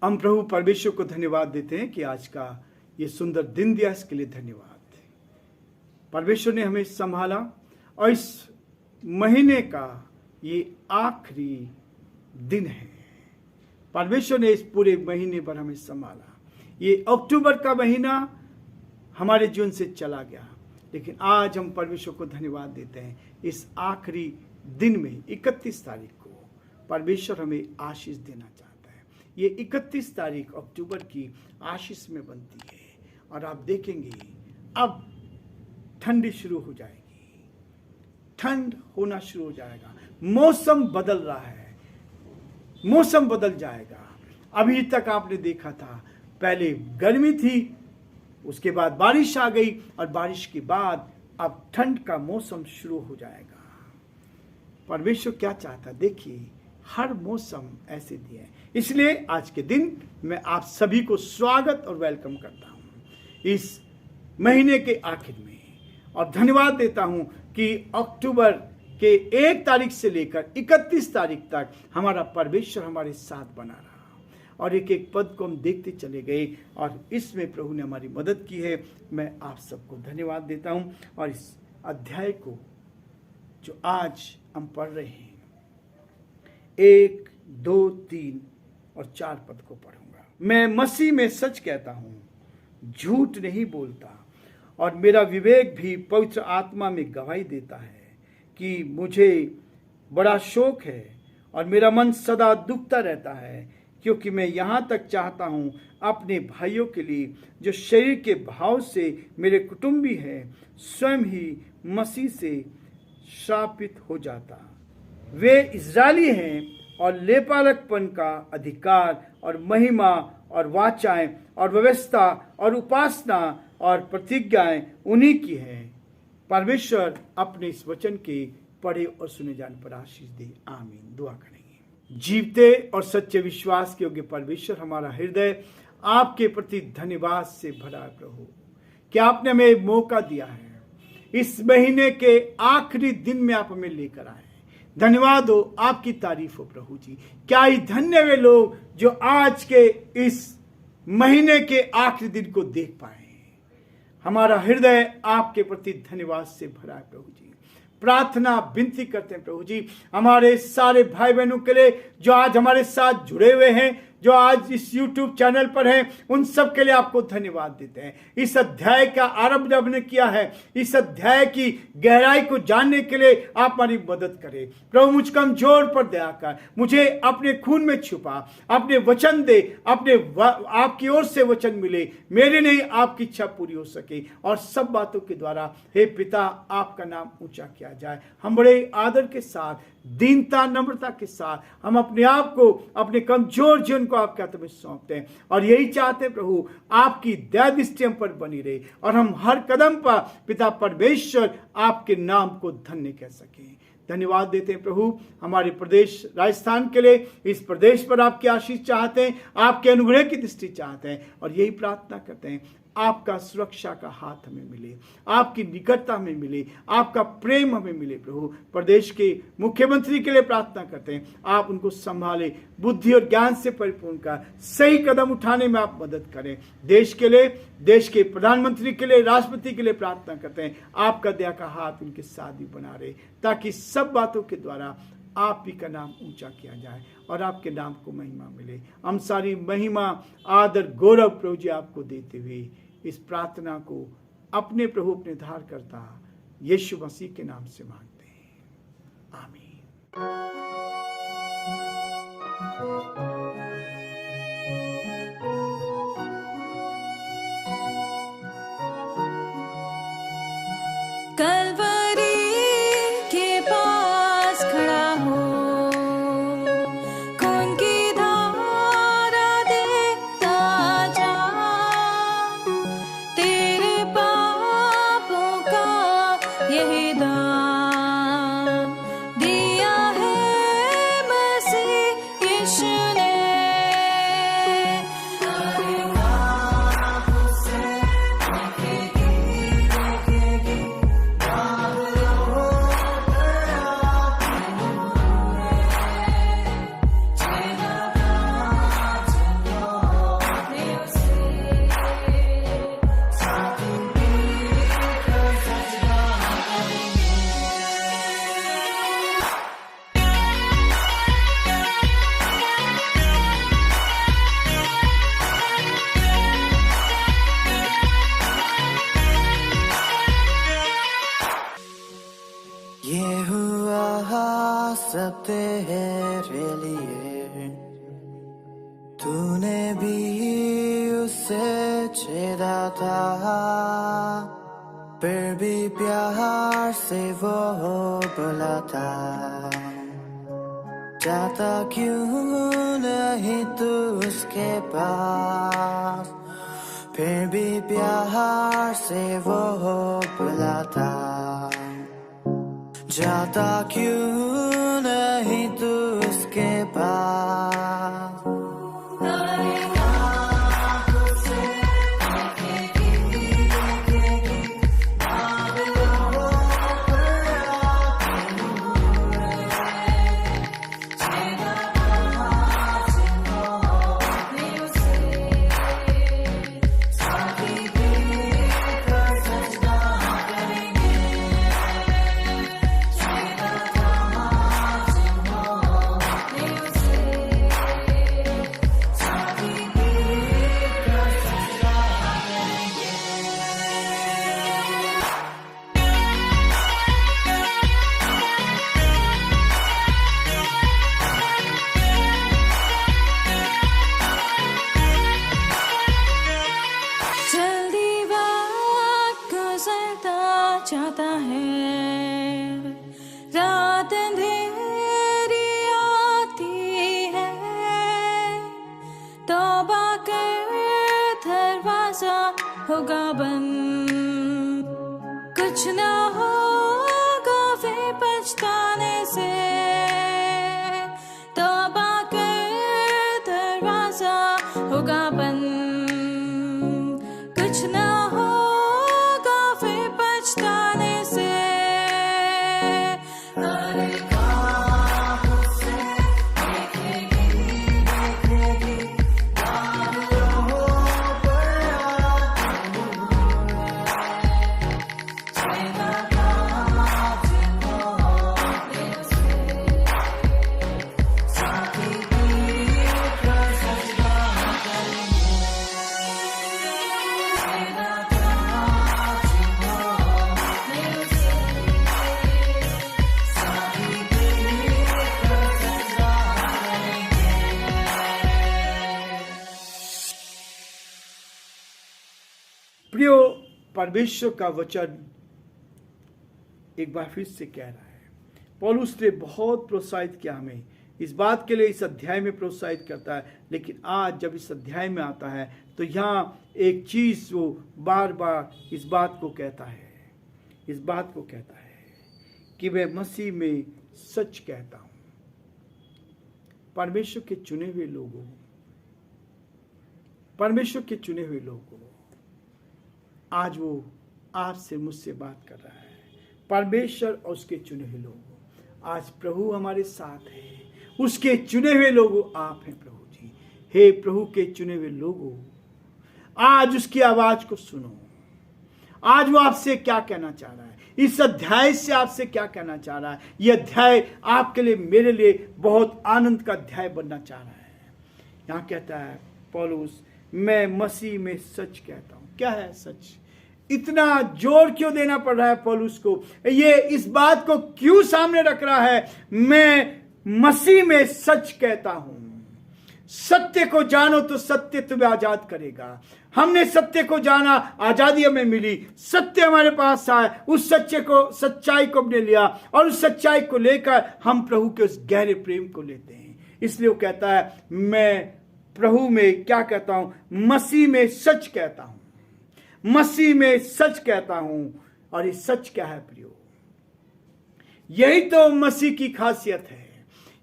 हम प्रभु परमेश्वर को धन्यवाद देते हैं कि आज का ये सुंदर दिन दिया, इसके लिए धन्यवाद। परमेश्वर ने हमें संभाला और इस महीने का ये आखिरी दिन है। परमेश्वर ने इस पूरे महीने पर हमें संभाला। ये अक्टूबर का महीना हमारे जीवन से चला गया, लेकिन आज हम परमेश्वर को धन्यवाद देते हैं। इस आखिरी दिन में 31 तारीख को परमेश्वर हमें आशीष देना चाहता है। ये 31 तारीख अक्टूबर की आशीष में बनती है और आप देखेंगे अब ठंडी शुरू हो जाएगी, ठंड होना शुरू हो जाएगा, मौसम बदल रहा है, मौसम बदल जाएगा। अभी तक आपने देखा था पहले गर्मी थी, उसके बाद बारिश आ गई और बारिश के बाद अब ठंड का मौसम शुरू हो जाएगा। परमेश्वर क्या चाहता, देखिए हर मौसम ऐसे दिए है। इसलिए आज के दिन मैं आप सभी को स्वागत और वेलकम करता हूं इस महीने के आखिर में, और धन्यवाद देता हूं कि अक्टूबर के 1 तारीख से लेकर 31 तारीख तक हमारा परमेश्वर हमारे साथ बना रहा और एक एक पद को हम देखते चले गए और इसमें प्रभु ने हमारी मदद की है। मैं आप सबको धन्यवाद देता हूं और इस अध्याय को जो आज हम पढ़ रहे हैं 1, 2, 3 और 4 पद को पढ़ूंगा। मैं मसीह में सच कहता हूं, झूठ नहीं बोलता, और मेरा विवेक भी पवित्र आत्मा में गवाही देता है कि मुझे बड़ा शोक है और मेरा मन सदा दुखता रहता है, क्योंकि मैं यहाँ तक चाहता हूँ अपने भाइयों के लिए जो शरीर के भाव से मेरे कुटुंबी हैं, स्वयं ही मसीह से श्रापित हो जाता। वे इज़राइली हैं और लेपालकपन का अधिकार और महिमा और वाचाएं और व्यवस्था और उपासना और प्रतिज्ञाएं उन्हीं की हैं। परमेश्वर अपने इस वचन के पढ़े और सुने जाने पर आशीष दे। आमीन। दुआ करेंगे। जीवते और सच्चे विश्वास के योग्य परमेश्वर, हमारा हृदय आपके प्रति धन्यवाद से भरा है प्रभु, कि आपने हमें मौका दिया है। इस महीने के आखिरी दिन में आप हमें लेकर आए। धन्यवाद हो, आपकी तारीफ हो प्रभु जी। क्या ही धन्य वे लोग जो आज के इस महीने के आखिरी दिन को देख पाए। हमारा हृदय आपके प्रति धन्यवाद से भरा है प्रभु जी। प्रार्थना विनती करते हैं प्रभु जी, हमारे सारे भाई बहनों के लिए जो आज हमारे साथ जुड़े हुए हैं, जो आज इस YouTube चैनल पर हैं, उन सब के लिए आपको धन्यवाद देते हैं। इस अध्याय का आरंभ जब हमने किया है, इस अध्याय की गहराई को जानने के लिए आप हमारी मदद करें प्रभु। मुझ कमजोर पर दया कर, मुझे अपने खून में छुपा, अपने वचन दे, आपकी ओर से वचन मिले, मेरे नहीं आपकी इच्छा पूरी हो सके, और सब बातों के द्वारा हे पिता आपका नाम ऊंचा किया जाए। हम बड़े आदर के साथ, दीनता, नम्रता के साथ हम अपने आप को, अपने कमजोर जीवन को आपके हाथों में सौंपते हैं, और यही चाहते हैं प्रभु आपकी दया दृष्टि हम पर बनी रहे और हम हर कदम पर पिता परमेश्वर आपके नाम को धन्य कह सकें। धन्यवाद देते हैं प्रभु हमारे प्रदेश राजस्थान के लिए। इस प्रदेश पर आपकी आशीष चाहते हैं, आपके अनुग्रह की दृष्टि चाहते हैं, और यही प्रार्थना करते हैं आपका सुरक्षा का हाथ हमें मिले, आपकी निकटता हमें मिले, आपका प्रेम हमें मिले प्रभु। प्रदेश के मुख्यमंत्री के लिए प्रार्थना करते हैं, आप उनको संभाले, बुद्धि और ज्ञान से परिपूर्ण कर सही कदम उठाने में आप मदद करें। देश के लिए, देश के प्रधानमंत्री के लिए, राष्ट्रपति के लिए प्रार्थना करते हैं, आपका दया का हाथ उनके साथ भी बना रहे, ताकि सब बातों के द्वारा आप ही का नाम ऊंचा किया जाए और आपके नाम को महिमा मिले। हम सारी महिमा, आदर, गौरव प्रभु जी आपको देते हुए इस प्रार्थना को अपने प्रभु, अपने उद्धारकर्ता यीशु मसीह के नाम से मांगते हैं। आमीन। सब तेरे लिए। तूने भी उसे छेड़ा था, फिर भी प्यार से वो बुलाता। जाता क्यों नहीं तू उसके पास, फिर भी प्यार से वो बुलाता। जाता क्यों नहीं तू उसके पास। जाता है, रात अंधेरी आती है, तौबा कर दरवाजा होगा बंद, कुछ ना होगा वे पछताने से। तौबा कर दरवाजा होगा बंद, कुछ ना प्रियो, परमेश्वर का वचन एक बार फिर से कह रहा है। पौलुस ने बहुत प्रोत्साहित किया हमें इस बात के लिए, इस अध्याय में प्रोत्साहित करता है। लेकिन आज जब इस अध्याय में आता है तो यहाँ एक चीज वो बार बार इस बात को कहता है कि मैं मसीह में सच कहता हूँ। परमेश्वर के चुने हुए लोगों, आज वो आपसे मुझसे बात कर रहा है। परमेश्वर और उसके चुने हुए लोगों, आज प्रभु हमारे साथ है। उसके चुने हुए लोगों आप हैं प्रभु जी। हे प्रभु के चुने हुए लोगों, आज उसकी आवाज को सुनो। आज वो आपसे क्या कहना चाह रहा है, इस अध्याय से आपसे क्या कहना चाह रहा है। यह अध्याय आपके लिए, मेरे लिए बहुत आनंद का अध्याय बनना चाह रहा है। यहाँ कहता है पौलुस, मैं मसीह में सच कहता हूँ। क्या है सच? इतना जोर क्यों देना पड़ रहा है पौलुस को? ये इस बात को क्यों सामने रख रहा है? मैं मसीह में सच कहता हूं। सत्य को जानो तो सत्य तुम्हें आजाद करेगा। हमने सत्य को जाना, आजादी हमें मिली, सत्य हमारे पास आया, उस सच्चाई को हमने लिया और उस सच्चाई को लेकर हम प्रभु के उस गहरे प्रेम को लेते हैं। इसलिए वो कहता है, मैं प्रभु में क्या कहता हूं? मसीह में सच कहता हूं। मसीह में सच कहता हूं। और ये सच क्या है प्रियो? यही तो मसीह की खासियत है,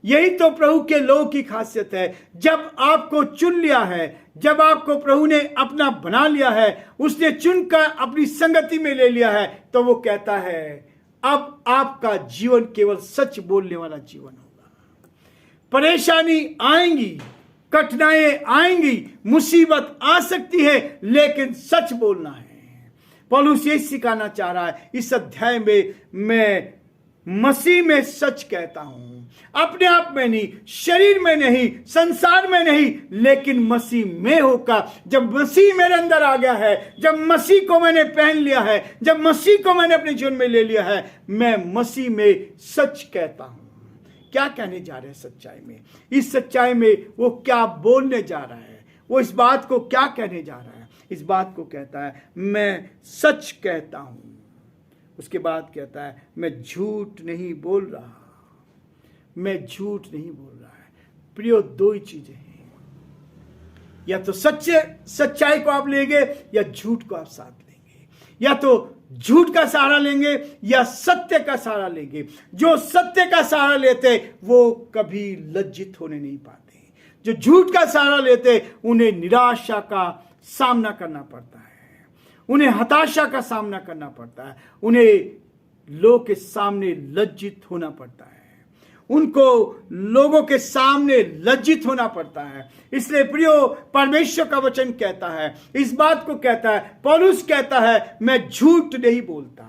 यही तो प्रभु के लोगों की खासियत है। जब आपको चुन लिया है, जब आपको प्रभु ने अपना बना लिया है, उसने चुनकर अपनी संगति में ले लिया है, तो वो कहता है अब आपका जीवन केवल सच बोलने वाला जीवन होगा। परेशानी आएंगी, कठिनाइयां आएंगी, मुसीबत आ सकती है, लेकिन सच बोलना है। पौलुस ये सिखाना चाह रहा है इस अध्याय में, मैं मसीह में सच कहता हूं। अपने आप में नहीं, शरीर में नहीं, संसार में नहीं, लेकिन मसीह में होकर। जब मसीह मेरे अंदर आ गया है, जब मसीह को मैंने पहन लिया है, जब मसीह को मैंने अपने जीवन में ले लिया है, मैं मसीह में सच कहता हूं। क्या कहने जा रहे हैं सच्चाई में, इस सच्चाई में वो क्या बोलने जा रहा है, वो इस बात को क्या कहने जा रहा है। इस बात को कहता है मैं सच कहता हूं। उसके बाद कहता है मैं झूठ नहीं बोल रहा, मैं झूठ नहीं बोल रहा है। प्रियो, दो ही चीजें हैं, या तो सच्चाई को आप लेंगे या झूठ को आप साथ लेंगे, या तो झूठ का सहारा लेंगे या सत्य का सहारा लेंगे। जो सत्य का सहारा लेते वो कभी लज्जित होने नहीं पाते, जो झूठ का सहारा लेते उन्हें निराशा का सामना करना पड़ता है, उन्हें हताशा का सामना करना पड़ता है, उन्हें लोग के सामने लज्जित होना पड़ता है, उनको लोगों के सामने लज्जित होना पड़ता है। इसलिए प्रियो, परमेश्वर का वचन कहता है, इस बात को कहता है, पौलुस कहता है मैं झूठ नहीं बोलता।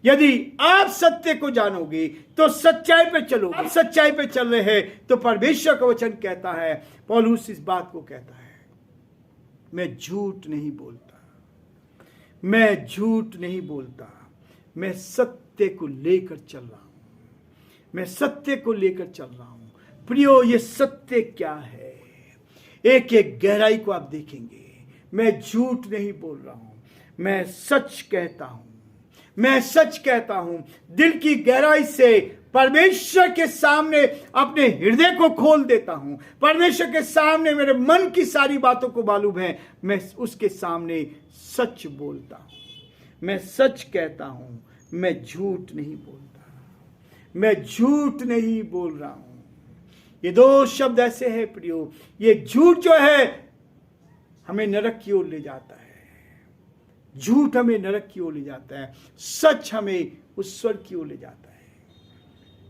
यदि आप सत्य को जानोगे तो सच्चाई पे चलोगे। आप सच्चाई पे चल रहे हैं तो परमेश्वर का वचन कहता है, पौलुस इस बात को कहता है मैं झूठ नहीं बोलता, मैं झूठ नहीं बोलता, मैं सत्य को लेकर चल रहा हूं, मैं सत्य को लेकर चल रहा हूं। प्रियो, ये सत्य क्या है, एक एक गहराई को आप देखेंगे। मैं झूठ नहीं बोल रहा हूं, मैं सच कहता हूं, मैं सच कहता हूं। दिल की गहराई से परमेश्वर के सामने अपने हृदय को खोल देता हूं। परमेश्वर के सामने मेरे मन की सारी बातों को मालूम है, मैं उसके सामने सच बोलता हूं, मैं सच कहता हूं, मैं झूठ नहीं बोलता, मैं झूठ नहीं बोल रहा हूं। ये दो शब्द ऐसे हैं प्रियो, ये झूठ जो है हमें नरक की ओर ले जाता है, झूठ हमें नरक की ओर ले जाता है, सच हमें उस स्वर्ग की ओर ले जाता है,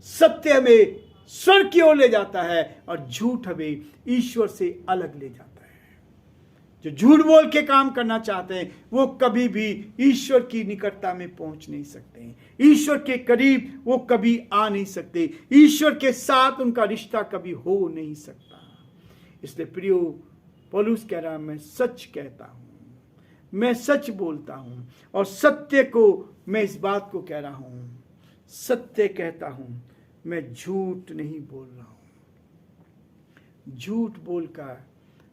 सत्य हमें स्वर्ग की ओर ले जाता है और झूठ हमें ईश्वर से अलग ले जाता है। जो झूठ बोल के काम करना चाहते हैं वो कभी भी ईश्वर की निकटता में पहुंच नहीं सकते, ईश्वर के करीब वो कभी आ नहीं सकते, ईश्वर के साथ उनका रिश्ता कभी हो नहीं सकता। इसलिए प्रियो, पौलुस कह रहा है मैं सच कहता हूं, मैं सच बोलता हूं और सत्य को मैं इस बात को कह रहा हूं, सत्य कहता हूं, मैं झूठ नहीं बोल रहा हूं। झूठ बोलकर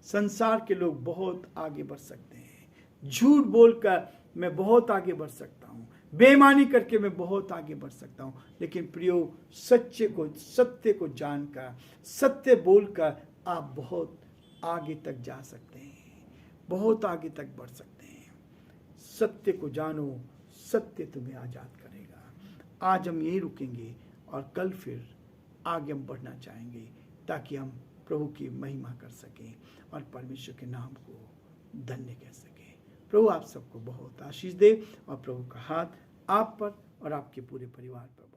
संसार के लोग बहुत आगे बढ़ सकते हैं, झूठ बोलकर मैं बहुत आगे बढ़ सकता हूं, बेईमानी करके मैं बहुत आगे बढ़ सकता हूं। लेकिन प्रियो, सत्य को जानकर, सत्य बोलकर आप बहुत आगे तक जा सकते हैं, बहुत आगे तक बढ़ सकते हैं। सत्य को जानो, सत्य तुम्हें आजाद करेगा। आज हम यहीं रुकेंगे और कल फिर आगे हम बढ़ना चाहेंगे ताकि हम प्रभु की महिमा कर सकें और परमेश्वर के नाम को धन्य कह सकें। प्रभु आप सबको बहुत आशीष दे और प्रभु का हाथ आप पर और आपके पूरे परिवार पर